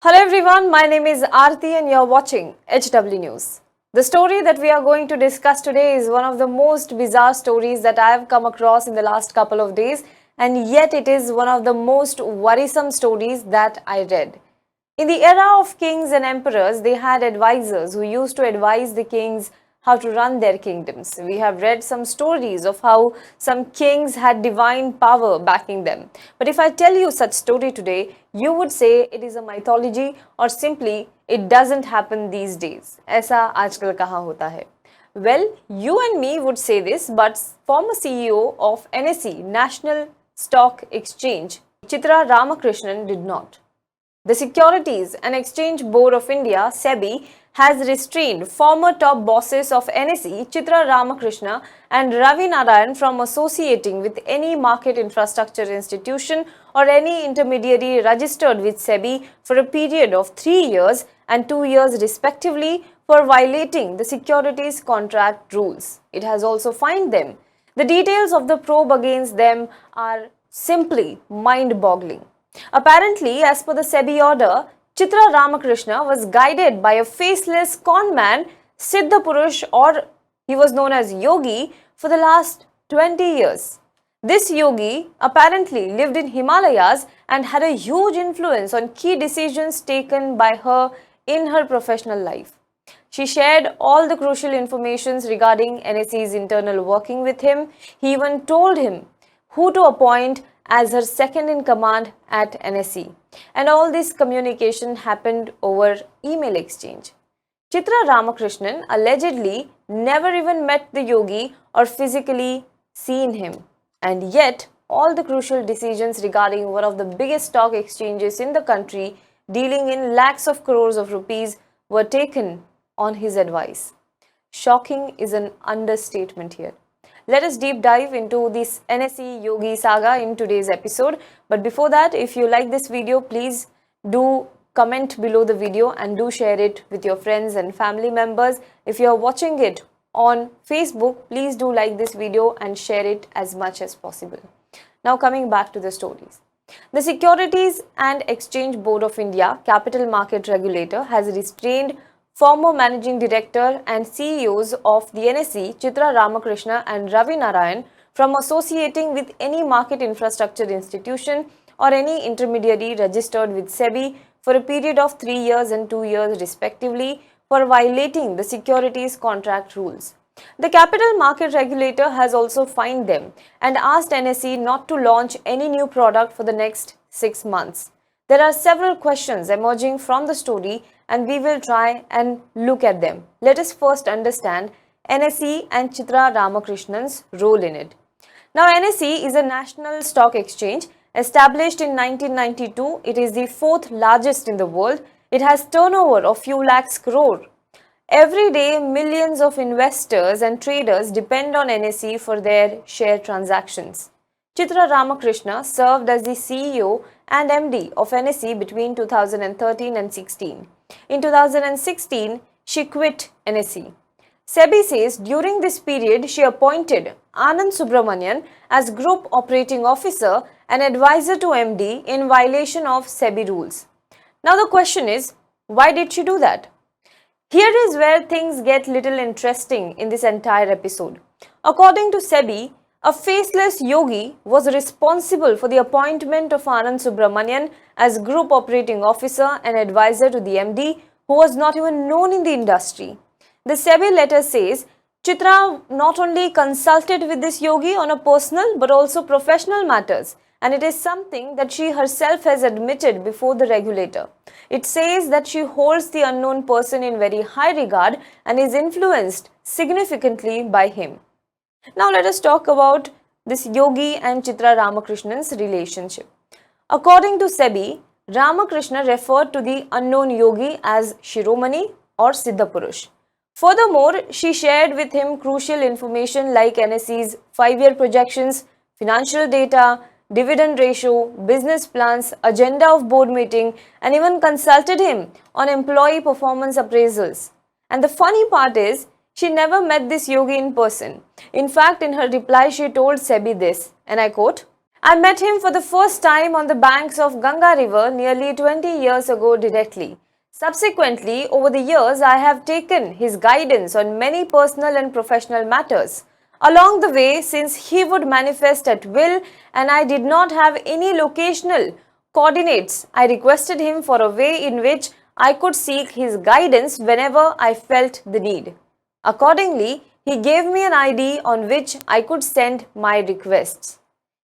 Hello everyone, my name is Aarti and you're watching HW News. The story that we are going to discuss today is one of the most bizarre stories that I have come across in the last couple of days, and yet it is one of the most worrisome stories that I read. In the era of kings and emperors, they had advisors who used to advise the kings how to run their kingdoms. We have read some stories of how some kings had divine power backing them. But if I tell you such story today, you would say it is a mythology or simply it doesn't happen these days. ऐसा आजकल कहाँ होता है? Well, you and me would say this, but former CEO of NSE, National Stock Exchange, Chitra Ramakrishnan did not. The Securities and Exchange Board of India, SEBI, has restrained former top bosses of NSE, ChitraRamakrishna and Ravi Narain from associating with any market infrastructure institution or any intermediary registered with SEBI for a period of 3 years and 2 years respectively for violating the securities contract rules. It has also fined them. The details of the probe against them are simply mind-boggling. Apparently, as per the SEBI order, ChitraRamakrishna was guided by a faceless conman, Siddha Purush, or he was known as Yogi, for the last 20 years. This Yogi apparently lived in Himalayas and had a huge influence on key decisions taken by her in her professional life. She shared all the crucial information regarding NSE's internal working with him. He even told him who to appoint as her second in command at NSE. And all this communication happened over email exchange. Chitra Ramakrishnan allegedly never even met the yogi or physically seen him. And yet, all the crucial decisions regarding one of the biggest stock exchanges in the country, dealing in lakhs of crores of rupees, were taken on his advice. Shocking is an understatement here. Let us deep dive into this NSE Yogi saga in today's episode. But before that, if you like this video, please do comment below the video and do share it with your friends and family members. If you are watching it on Facebook, please do like this video and share it as much as possible. Now coming back to the stories. The Securities and Exchange Board of India, capital market regulator, has restrained former managing director and CEOs of the NSE, Chitra Ramakrishna and Ravi Narain, from associating with any market infrastructure institution or any intermediary registered with SEBI for a period of 3 years and 2 years respectively for violating the securities contract rules. The capital market regulator has also fined them and asked NSE not to launch any new product for the next 6 months. There are several questions emerging from the story and we will try and look at them. Let us first understand NSE and Chitra Ramakrishnan's role in it. Now, NSE is a national stock exchange established in 1992. It is the fourth largest in the world. It has turnover of few lakhs crore. Every day, millions of investors and traders depend on NSE for their share transactions. Chitra Ramakrishna served as the CEO and MD of NSE between 2013 and 16. In 2016, she quit NSE. SEBI says during this period, she appointed Anand Subramanian as Group Operating Officer and advisor to MD in violation of SEBI rules. Now the question is, why did she do that? Here is where things get little interesting in this entire episode. According to SEBI, a faceless yogi was responsible for the appointment of Anand Subramanian as Group Operating Officer and advisor to the MD, who was not even known in the industry. The SEBI letter says Chitra not only consulted with this yogi on a personal but also professional matters, and it is something that she herself has admitted before the regulator. It says that she holds the unknown person in very high regard and is influenced significantly by him. Now let us talk about this Yogi and Chitra Ramakrishnan's relationship. According to SEBI, Ramakrishna referred to the unknown Yogi as Shiromani or Siddha Purush. Furthermore, she shared with him crucial information like NSE's 5-year projections, financial data, dividend ratio, business plans, agenda of board meeting, and even consulted him on employee performance appraisals. And the funny part is, she never met this yogi in person. In fact, in her reply, she told SEBI this, and I quote, I met him for the first time on the banks of Ganga River nearly 20 years ago directly. Subsequently, over the years, I have taken his guidance on many personal and professional matters. Along the way, since he would manifest at will and I did not have any locational coordinates, I requested him for a way in which I could seek his guidance whenever I felt the need. Accordingly, he gave me an ID on which I could send my requests.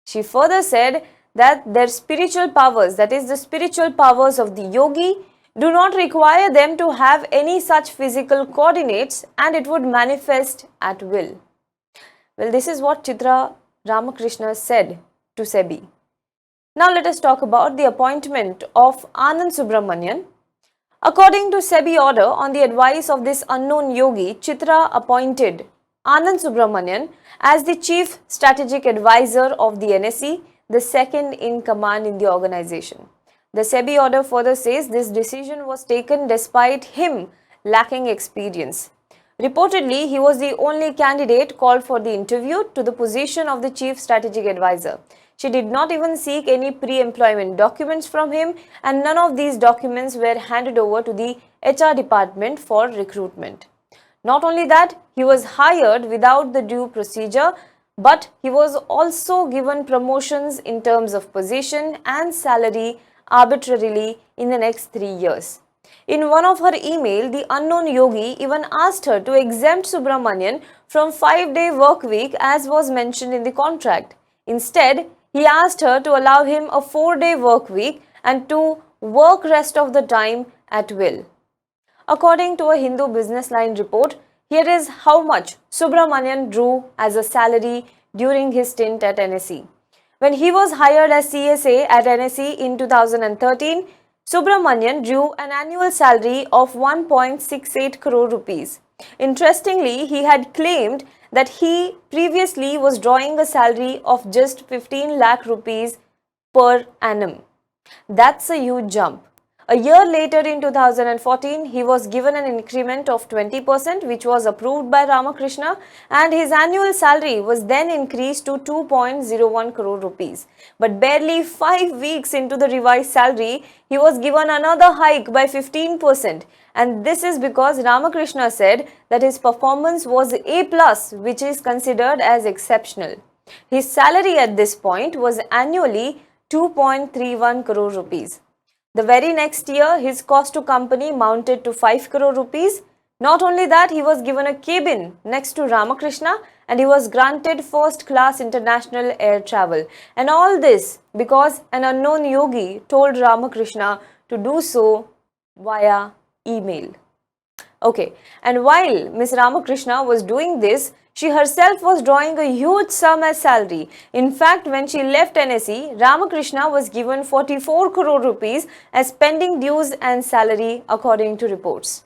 She further said that their spiritual powers, that is the spiritual powers of the yogi, do not require them to have any such physical coordinates and it would manifest at will. Well, this is what ChitraRamakrishna said to SEBI. Now let us talk about the appointment of Anand Subramanian. According to SEBI order, on the advice of this unknown yogi, Chitra appointed Anand Subramanian as the Chief Strategic Advisor of the NSE, the second in command in the organization. The SEBI order further says this decision was taken despite him lacking experience. Reportedly, he was the only candidate called for the interview to the position of the Chief Strategic Advisor. She did not even seek any pre-employment documents from him and none of these documents were handed over to the HR department for recruitment. Not only that, he was hired without the due procedure, but he was also given promotions in terms of position and salary arbitrarily in the next 3 years. In one of her email, the unknown yogi even asked her to exempt Subramanian from 5-day work week as was mentioned in the contract. Instead, he asked her to allow him a 4-day work week and to work rest of the time at will. According to a Hindu Business Line report, here is how much Subramanian drew as a salary during his stint at NSE. When he was hired as CSA at NSE in 2013, Subramanian drew an annual salary of 1.68 crore rupees. Interestingly, he had claimed that he previously was drawing a salary of just 15 lakh rupees per annum. That's a huge jump. A year later in 2014, he was given an increment of 20% which was approved by Ramakrishna and his annual salary was then increased to 2.01 crore rupees. But barely 5 weeks into the revised salary, he was given another hike by 15%, and this is because Ramakrishna said that his performance was A+, which is considered as exceptional. His salary at this point was annually 2.31 crore rupees. The very next year, his cost to company mounted to 5 crore rupees. Not only that, he was given a cabin next to Ramakrishna and he was granted first-class international air travel. And all this because an unknown yogi told Ramakrishna to do so via email. Okay, and while Miss Ramakrishna was doing this, she herself was drawing a huge sum as salary. In fact, when she left NSE, Ramakrishna was given 44 crore rupees as pending dues and salary according to reports.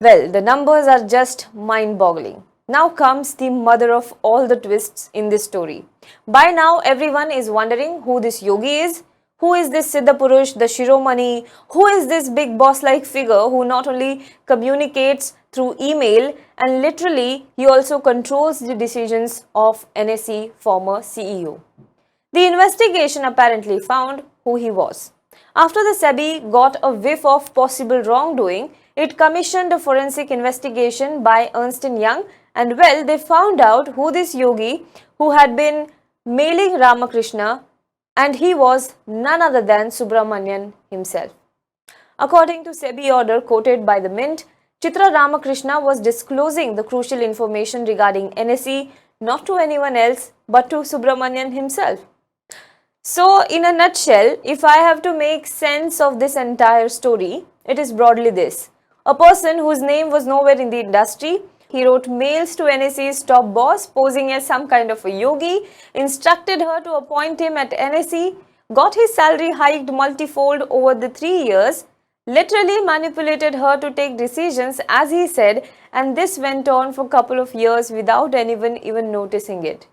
Well, the numbers are just mind-boggling. Now comes the mother of all the twists in this story. By now, everyone is wondering who this yogi is. Who is this Siddha Purush, the Shiromani? Who is this big boss-like figure who not only communicates through email and literally he also controls the decisions of NSE former CEO? The investigation apparently found who he was. After the SEBI got a whiff of possible wrongdoing, it commissioned a forensic investigation by Ernst & Young and well, they found out who this yogi who had been mailing Ramakrishna, and he was none other than Subramanian himself. According to SEBI order quoted by the Mint, ChitraRamakrishna was disclosing the crucial information regarding NSE not to anyone else but to Subramanian himself. So, in a nutshell, if I have to make sense of this entire story, it is broadly this. A person whose name was nowhere in the industry, he wrote mails to NSE's top boss posing as some kind of a yogi, instructed her to appoint him at NSE, got his salary hiked multifold over the 3 years, literally manipulated her to take decisions as he said, and this went on for a couple of years without anyone even noticing it.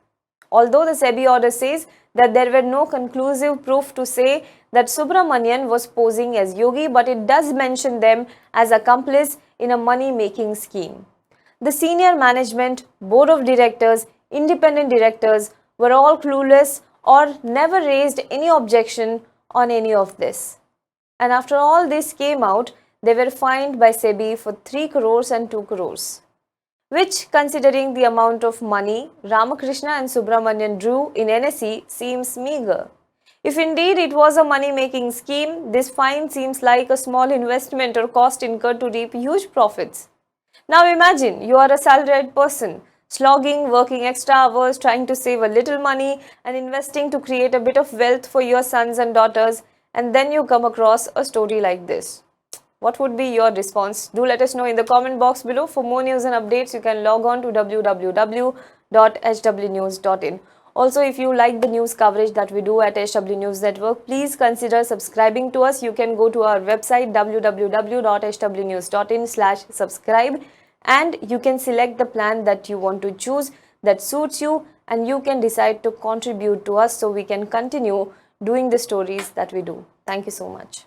Although the SEBI order says that there were no conclusive proof to say that Subramanian was posing as yogi, but it does mention them as accomplice in a money-making scheme. The senior management, board of directors, independent directors were all clueless or never raised any objection on any of this. And after all this came out, they were fined by SEBI for 3 crores and 2 crores, which, considering the amount of money Ramakrishna and Subramanian drew in NSE, seems meager. If indeed it was a money-making scheme, this fine seems like a small investment or cost incurred to reap huge profits. Now imagine you are a salaried person, slogging, working extra hours, trying to save a little money and investing to create a bit of wealth for your sons and daughters, and then you come across a story like this. What would be your response? Do let us know in the comment box below. For more news and updates, you can log on to www.hwnews.in. Also, if you like the news coverage that we do at HW News Network, please consider subscribing to us. You can go to our website www.hwnews.in/subscribe, and you can select the plan that you want to choose that suits you, and you can decide to contribute to us so we can continue doing the stories that we do. Thank you so much.